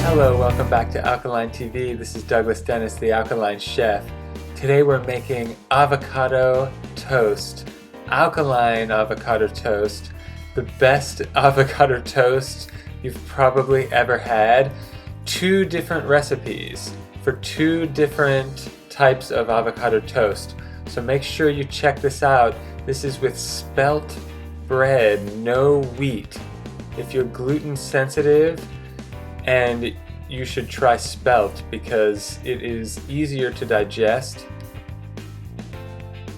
Hello, welcome back to Alkaline TV. This is Douglas Dennis, the Alkaline Chef. Today we're making avocado toast. Alkaline avocado toast. The best avocado toast you've probably ever had. 2 different recipes for 2 different types of avocado toast. So make sure you check this out. This is with spelt bread, no wheat. If you're gluten sensitive, and you should try spelt because it is easier to digest.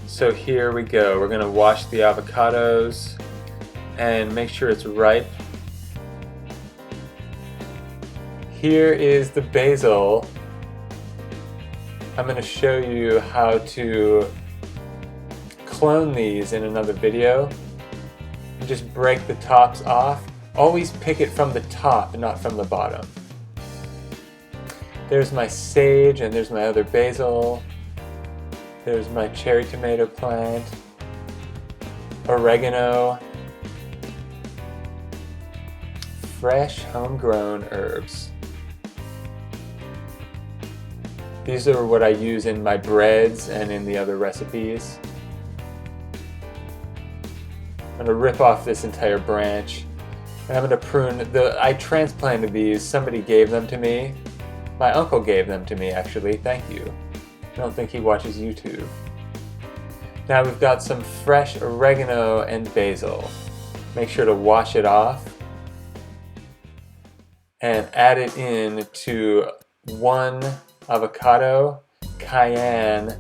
So here we go. We're going to wash the avocados and make sure it's ripe. Here is the basil. I'm going to show you how to clone these in another video. You just break the tops off. Always pick it from the top, not from the bottom. There's my sage and there's my other basil. There's my cherry tomato plant. Oregano. Fresh homegrown herbs. These are what I use in my breads and in the other recipes. I'm going to rip off this entire branch. And I'm going to prune. I transplanted these. Somebody gave them to me. My uncle gave them to me, actually. Thank you. I don't think he watches YouTube. Now we've got some fresh oregano and basil. Make sure to wash it off. And add it in to 1 avocado, cayenne,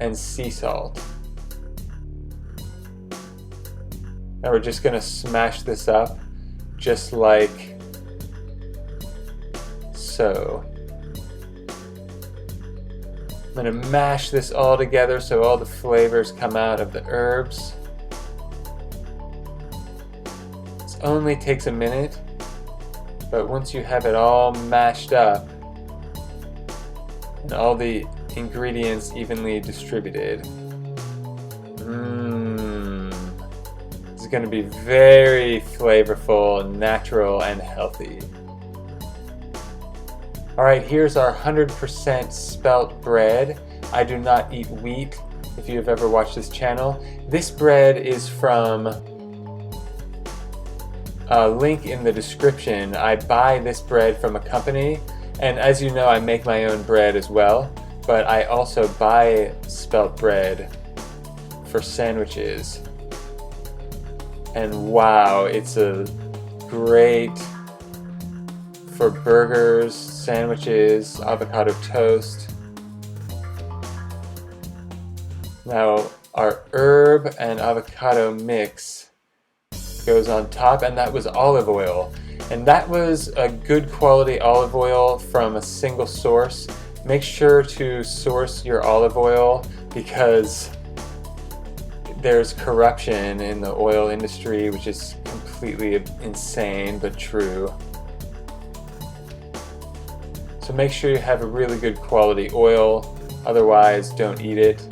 and sea salt. Now we're just going to smash this up. Just like so. I'm going to mash this all together so all the flavors come out of the herbs. This only takes a minute, but once you have it all mashed up and all the ingredients evenly distributed, it's going to be very flavorful, natural, and healthy. Alright, here's our 100% spelt bread. I do not eat wheat, if you have ever watched this channel. This bread is from a link in the description. I buy this bread from a company, and as you know, I make my own bread as well, but I also buy spelt bread for sandwiches. And wow, it's a great for burgers, sandwiches, avocado toast. Now our herb and avocado mix goes on top, and that was olive oil. And that was a good quality olive oil from a single source. Make sure to source your olive oil because there's corruption in the oil industry, which is completely insane but true. So make sure you have a really good quality oil, otherwise don't eat it.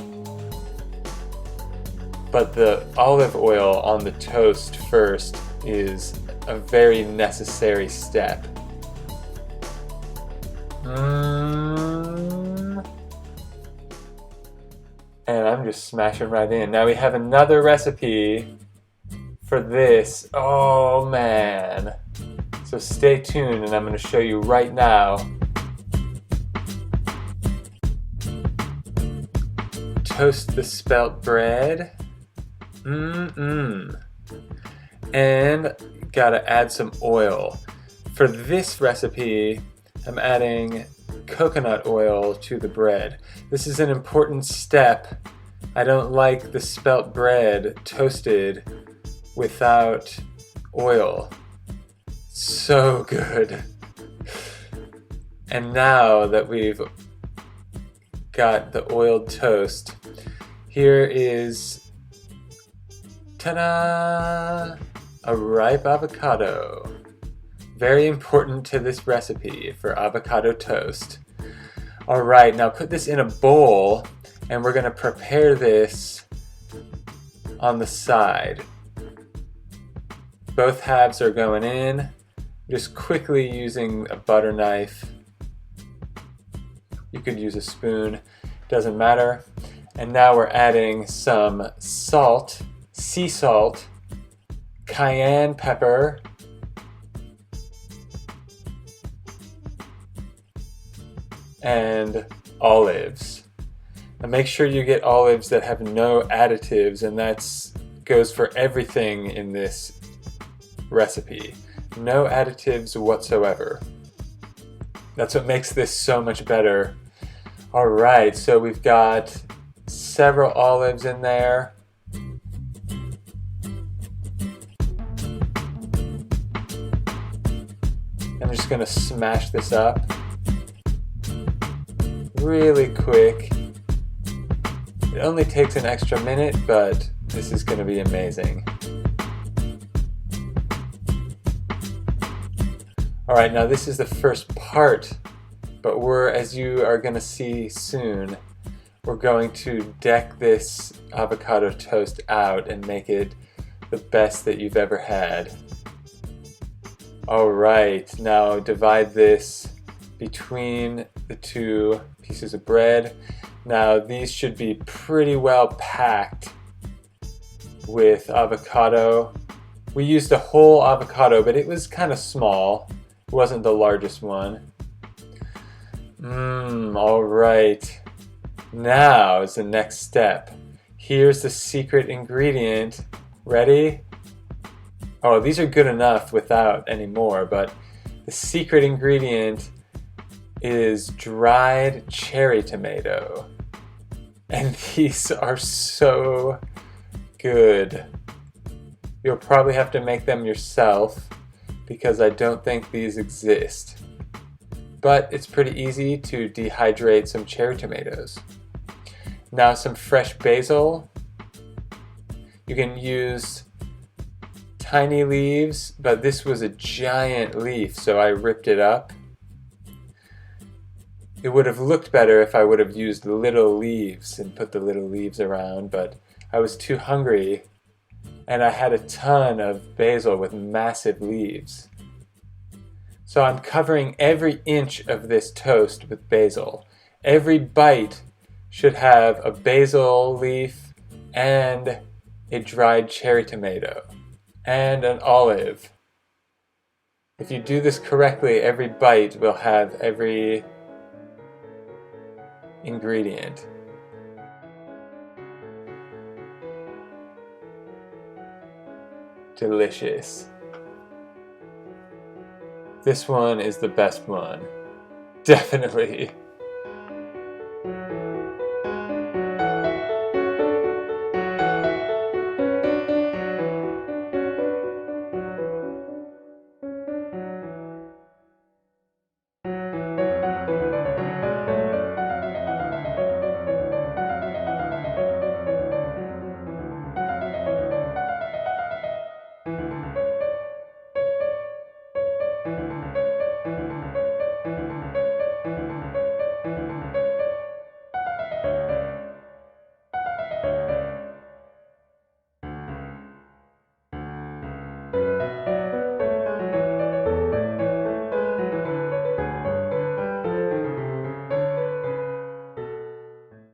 But the olive oil on the toast first is a very necessary step. And I'm just smashing right in. Now we have another recipe for this. Oh man. So stay tuned and I'm going to show you right now. Toast the spelt bread. And gotta add some oil. For this recipe, I'm adding coconut oil to the bread. This is an important step. I don't like the spelt bread toasted without oil. So good. And now that we've got the oiled toast, here is, ta-da, a ripe avocado. Very important to this recipe for avocado toast. Alright, now put this in a bowl and we're going to prepare this on the side. Both halves are going in Just quickly using a butter knife. You could use a spoon, doesn't matter. And now we're adding some salt, sea salt, cayenne pepper, and olives. Now make sure you get olives that have no additives, and that goes for everything in this recipe. No additives whatsoever. That's what makes this so much better. Alright, so we've got several olives in there. I'm just going to smash this up really quick. It only takes an extra minute, but this is going to be amazing. Alright, now this is the first part, but as you are going to see soon, we're going to deck this avocado toast out and make it the best that you've ever had. Alright, now divide this between the two pieces of bread. Now these should be pretty well packed with avocado. We used a whole avocado, but it was kind of small. It wasn't the largest one. Alright. Now is the next step. Here's the secret ingredient. Ready? Oh, these are good enough without any more, but the secret ingredient is dried cherry tomato. And these are so good. You'll probably have to make them yourself because I don't think these exist. But it's pretty easy to dehydrate some cherry tomatoes. Now some fresh basil. You can use tiny leaves, but this was a giant leaf, so I ripped it up. It would have looked better if I would have used little leaves and put the little leaves around, but I was too hungry and I had a ton of basil with massive leaves. So I'm covering every inch of this toast with basil. Every bite should have a basil leaf and a dried cherry tomato and an olive. If you do this correctly, every bite will have every ingredient. Delicious. This one is the best one. Definitely.